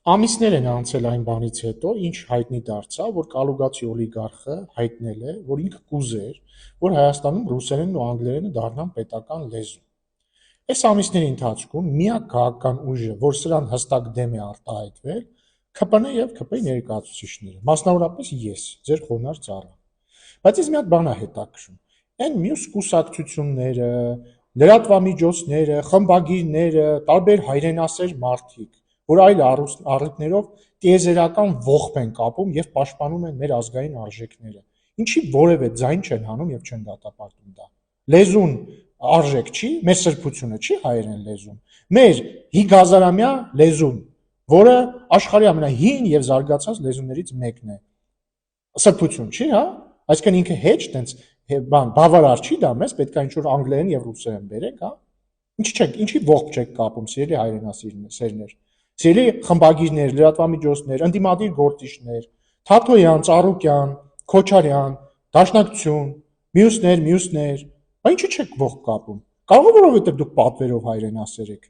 Ամիսներ են անցել այն բանից հետո, ինչ հայտնի դարձավ, որ Կալուգացի օլիգարխը հայտնել է, որ ինքը կուզեր, որ Հայաստանում ռուսերենն ու անգլերենը դառնան պետական լեզու։ Այս ամիսների ընթացքում միակ քաղաքական ուժը, որ սրան հստակ դեմ է արտահայտվել, ՔՊՆ եւ ՔՊ-ի ներկայացուցիչները, մասնավորապես ես, ձեր խոնարհ ծառան։ Բայց ես մի հատ բան եմ հետաքրում։ Այն մյուս կուսակցությունները, լրատվամիջոցները, խմբագիրները, տարբեր հայրենասեր մարդիկ, որ այլ առիթներով տիեզերական ողբ են կապում եւ պաշտպանում են մեր ազգային արժեքները։ Ինչի որևէ ձայն չեն հանում եւ չեն դատապարտում դա։ Լեզուն արժեք չի, մեր սրբությունը չի հայերեն լեզուն։ Մեր 5000-ամյա լեզուն, որը աշխարհի ամենահին եւ զարգացած լեզուներից մեկն է։ Սրբություն չի, հա? Այսինքն ինքը հեչ տենց բավարար չի դա, մեզ պետք է ինչ-որ անգլերեն եւ ռուսերեն բերենք, հա? Ինչի ողջ չեք կապում, սիրելի հայրենասիրներ, սիրելի խմբագիրներ, լրատվամիջոցներ, ընդդիմադիր գործիչներ, Թաթոյան, Ծառուկյան, Քոչարյան, Դաշնակցություն, մյուսներ, բա ինչի չեք ողջ կապում։ Կարող է որովհետեւ դուք պատվերով հայրենասեր եք։